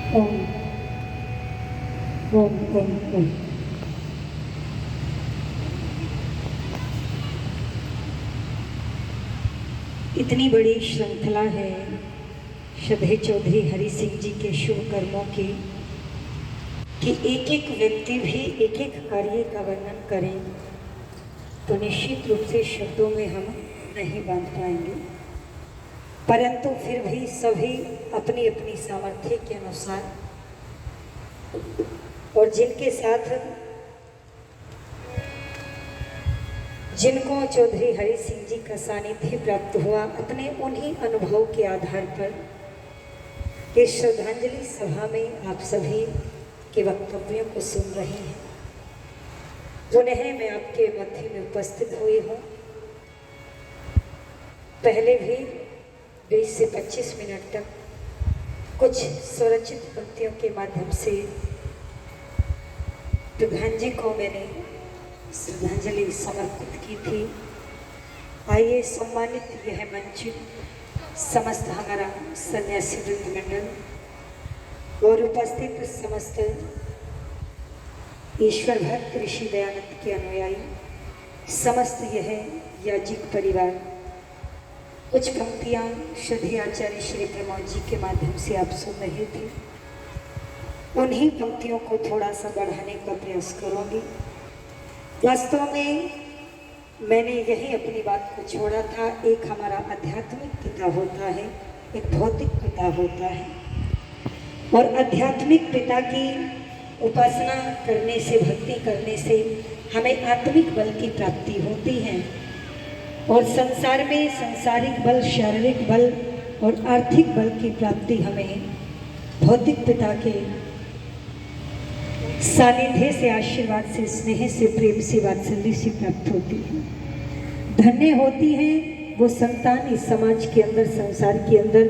ओम ओम ओम ओम। इतनी बड़ी श्रृंखला है श्रद्धेय चौधरी हरि सिंह जी के शुभ कर्मों की कि एक एक व्यक्ति भी एक एक कार्य का वर्णन करें तो निश्चित रूप से शब्दों में हम नहीं बांध पाएंगे, परंतु फिर भी सभी अपनी अपनी सामर्थ्य के अनुसार और जिनके साथ जिनको चौधरी हरि सिंह जी का सानिध्य प्राप्त हुआ, अपने उन्हीं अनुभव के आधार पर इस श्रद्धांजलि सभा में आप सभी के वक्तव्यों को सुन रहे हैं। पुनः मैं आपके मध्य में उपस्थित हुई हूँ। पहले भी 20 से 25 मिनट तक कुछ स्वरचित पंक्तियों के माध्यम से प्रधान जी को मैंने श्रद्धांजलि समर्पित की थी। आइए सम्मानित यह मंच समस्त हमारा सन्यासी वृंद मंडल और उपस्थित समस्त ईश्वर भक्त ऋषि दयानंद के अनुयायी, समस्त यह याजिक परिवार, कुछ पंक्तियाँ श्रद्धेय आचार्य श्री प्रमोद जी के माध्यम से आप सुन रहे थे। उन्हीं पंक्तियों को थोड़ा सा बढ़ाने का प्रयास करूँगी। वास्तव में मैंने यही अपनी बात को छोड़ा था। एक हमारा आध्यात्मिक पिता होता है, एक भौतिक पिता होता है, और आध्यात्मिक पिता की उपासना करने से, भक्ति करने से हमें आत्मिक बल की प्राप्ति होती है, और संसार में सांसारिक बल, शारीरिक बल और आर्थिक बल की प्राप्ति हमें भौतिक पिता के सानिध्य से, आशीर्वाद से, स्नेह से, प्रेम से, वात्सल्य से प्राप्त होती है। धन्य होती है वो संतान इस समाज के अंदर, संसार के अंदर,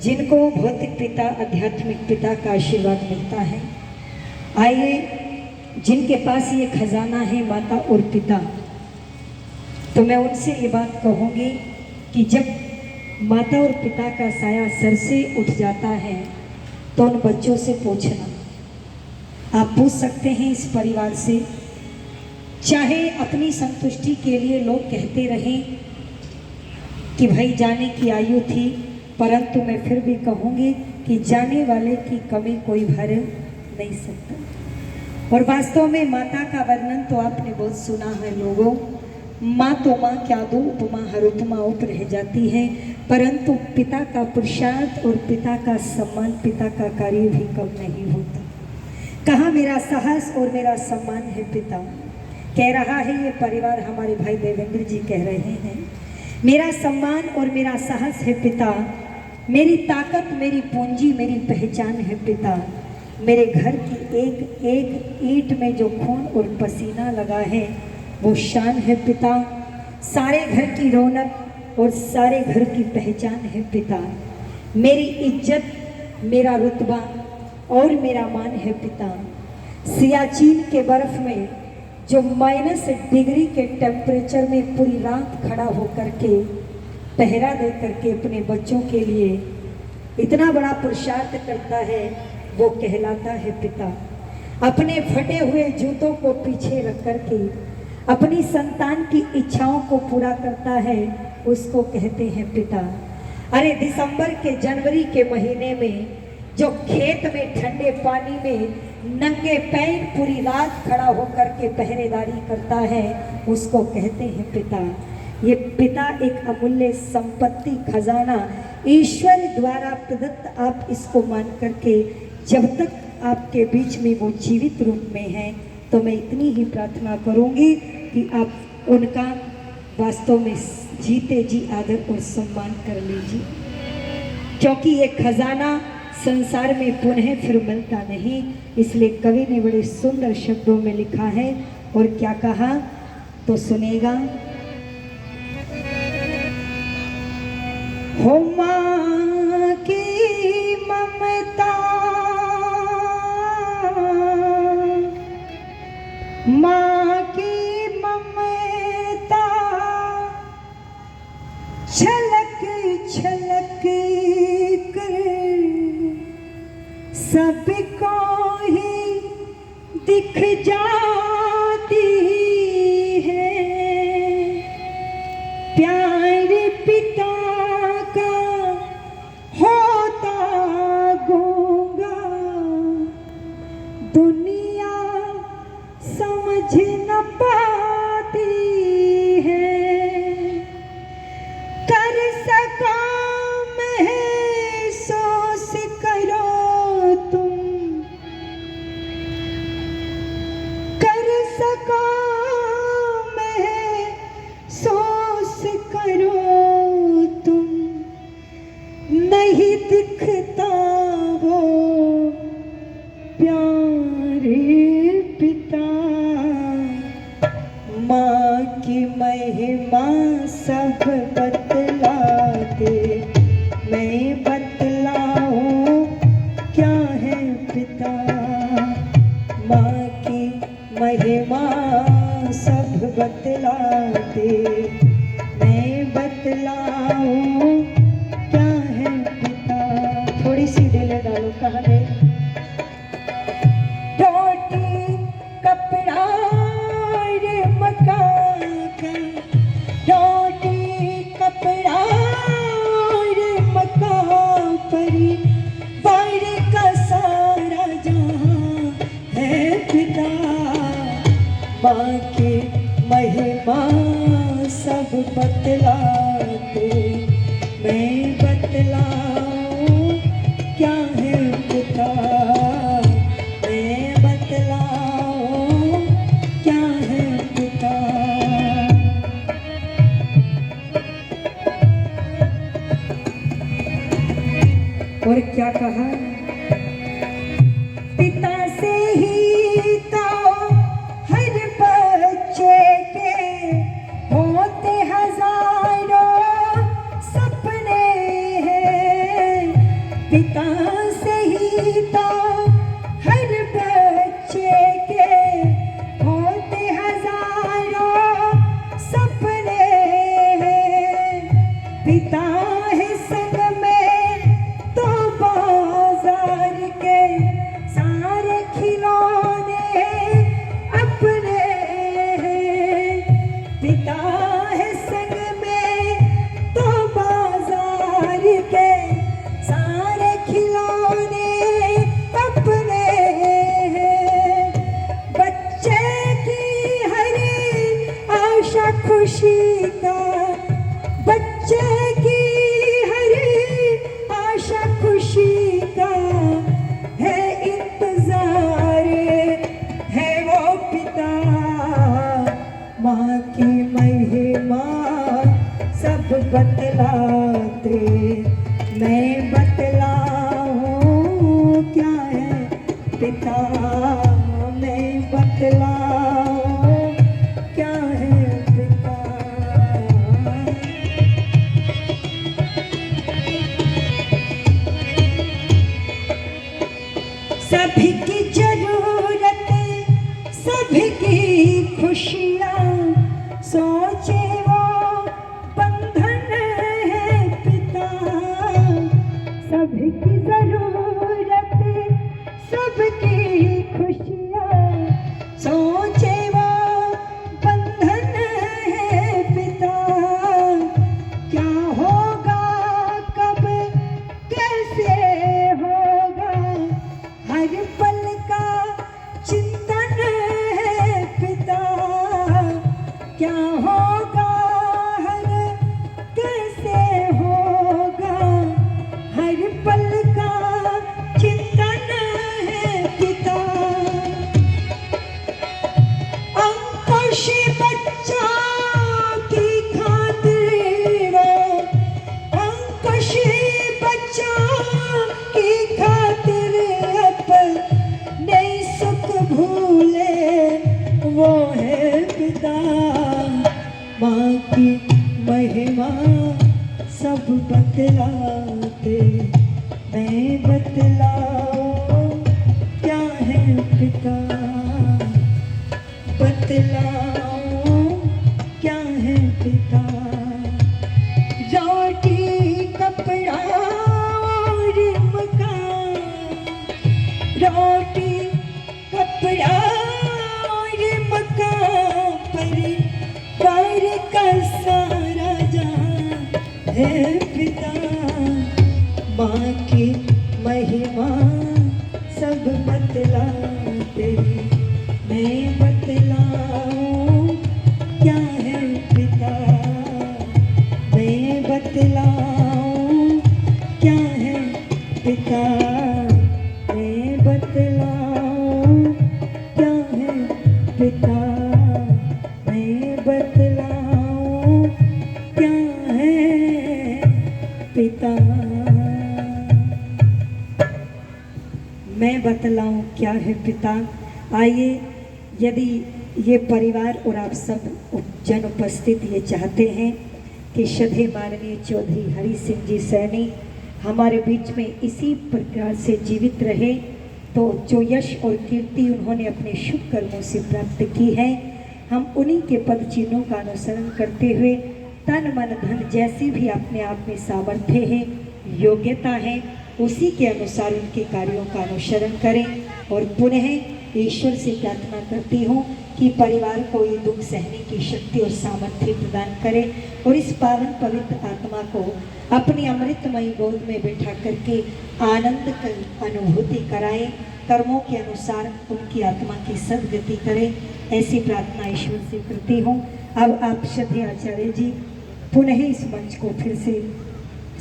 जिनको भौतिक पिता, आध्यात्मिक पिता का आशीर्वाद मिलता है। आइए, जिनके पास ये खजाना है माता और पिता, तो मैं उनसे ये बात कहूँगी कि जब माता और पिता का साया सर से उठ जाता है तो उन बच्चों से पूछना, आप पूछ सकते हैं इस परिवार से। चाहे अपनी संतुष्टि के लिए लोग कहते रहें कि भाई जाने की आयु थी, परंतु मैं फिर भी कहूँगी कि जाने वाले की कमी कोई भर नहीं सकता। और वास्तव में माता का वर्णन तो आपने बहुत सुना है लोगों। माँ तो माँ, क्या दो उपमा, हर उपमा उप रह जाती है, परंतु पिता का पुरुषार्थ और पिता का सम्मान, पिता का कार्य भी कम नहीं होता। कहाँ मेरा साहस और मेरा सम्मान है पिता, कह रहा है ये परिवार, हमारे भाई देवेंद्र जी कह रहे हैं। मेरा सम्मान और मेरा साहस है पिता, मेरी ताकत, मेरी पूंजी, मेरी पहचान है पिता। मेरे घर की एक एक ईंट में जो खून और पसीना लगा है वो शान है पिता। सारे घर की रौनक और सारे घर की पहचान है पिता। मेरी इज्जत, मेरा रुतबा और मेरा मान है पिता। सियाचिन के बर्फ में जो -डिग्री के टेम्परेचर में पूरी रात खड़ा होकर के पहरा दे करके अपने बच्चों के लिए इतना बड़ा पुरुषार्थ करता है, वो कहलाता है पिता। अपने फटे हुए जूतों को पीछे रख करके अपनी संतान की इच्छाओं को पूरा करता है, उसको कहते हैं पिता। अरे दिसंबर के, जनवरी के महीने में जो खेत में ठंडे पानी में नंगे पैर पूरी रात खड़ा होकर के पहरेदारी करता है, उसको कहते हैं पिता। ये पिता एक अमूल्य संपत्ति, खजाना, ईश्वर द्वारा प्रदत्त, आप इसको मान करके जब तक आपके बीच में वो जीवित रूप में है, तो मैं इतनी ही प्रार्थना करूंगी कि आप उनका वास्तव में जीते जी आदर और सम्मान कर लीजिए, क्योंकि ये खजाना संसार में पुनः फिर मिलता नहीं। इसलिए कवि ने बड़े सुंदर शब्दों में लिखा है, और क्या कहा तो सुनेगा। हो माँ की ममता, माँ की ममता छलक छलक कर सबको ही दिख जाती है प्यार पिता का होता गूंगा, दुनिया समझ न पाती है। कर सका महसूस करो तुम, कर सका महसूस करो तुम, नहीं दिखता वो प्यारे पिता। माँ की महिमा सब बतलाते, मैं बतलाऊं क्या है पिता। माँ की महिमा सब बतलाते, मैं बतलाऊं क्या है पिता। थोड़ी सी डिले डालो, कहाँ गए? रोटी कपड़ा रे मकान का, रोटी कपड़ा रे मकान परिवार का सारा जहां है पिता। माँ की महिमा सब बतलाते, मैं बतलाऊं क्या है पिता। मैं बतलाऊं क्या है पिता। और क्या कहा? पिता से ही तो हर बच्चे के होते हजारों सपने हैं। पिता से ही तो हर बच्चे के होते हजारों सपने हैं। पिता है संग में तो बाजार के सारे खिलौने अपने हैं। पिता है संग में तो बाजार के सारे खिलौने अपने हैं। बच्चे की हर आशा खुशी का, बच्चे की हर आशा खुशी का है इंतजार, है वो पिता। माँ की महिमा सब बतलाते, मैं बतलाऊं क्या है पिता। मैं बतलाऊं क्या है पिता। सभी की जरूरत, सभी की खुशियाँ सोचे वो बंधन है पिता। सभी की जरूरत, सबकी खुशियाँ सोचे वो बंधन है पिता। क्या होगा कब कैसे होगा, हर पल का चिंतन है पिता। क्या होगा हर कैसे होगा, हर पल का चिंतन है पिता। अंकुश बच्चा की खातिर, अंकुश बच्चा की खातिर अपने सुख भूले वो है पिता। माँ की महिमा सब बतलाते, मैं बतलाऊं क्या है पिता। बतलाऊं क्या है पिता। रोटी कपड़ा और मकान, रोटी कपड़ा और मकान परिवार का सारा जहां है पिता। माँ की महिमा सब बतलाते हैं, मैं बतलाऊं क्या है पिता, मैं बतलाऊं क्या है पिता, मैं बतलाऊं क्या है पिता, मैं बतलाऊं क्या है पिता, मैं बतलाऊं क्या है पिता। आइए, यदि ये परिवार और आप सब जन उपस्थित ये चाहते हैं कि श्रद्धेय माननीय चौधरी हरि सिंह जी सैनी हमारे बीच में इसी प्रकार से जीवित रहे, तो जो यश और कीर्ति उन्होंने अपने शुभ कर्मों से प्राप्त की है, हम उन्हीं के पद चिन्हों का अनुसरण करते हुए तन मन धन जैसी भी अपने आप में सामर्थ्य है, योग्यता है, उसी के अनुसार उनके कार्यों का अनुसरण करें। और पुनः ईश्वर से प्रार्थना करती हूँ कि परिवार को ये दुख सहने की शक्ति और सामर्थ्य प्रदान करे और इस पावन पवित्र आत्मा को अपनी अमृतमयी गोद में बैठा करके आनंद की अनुभूति कराए, कर्मों के अनुसार उनकी आत्मा की सदगति करे, ऐसी प्रार्थना ईश्वर से करती हूँ। अब आप श्रद्धेय आचार्य जी पुनः इस मंच को फिर से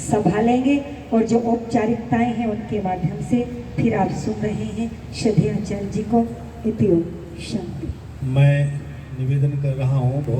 संभालेंगे और जो औपचारिकताएं हैं उनके माध्यम से फिर आप सुन रहे हैं श्रद्धेय आचार्य जी को। इति ओम शांति। मैं निवेदन कर रहा हूँ बहुत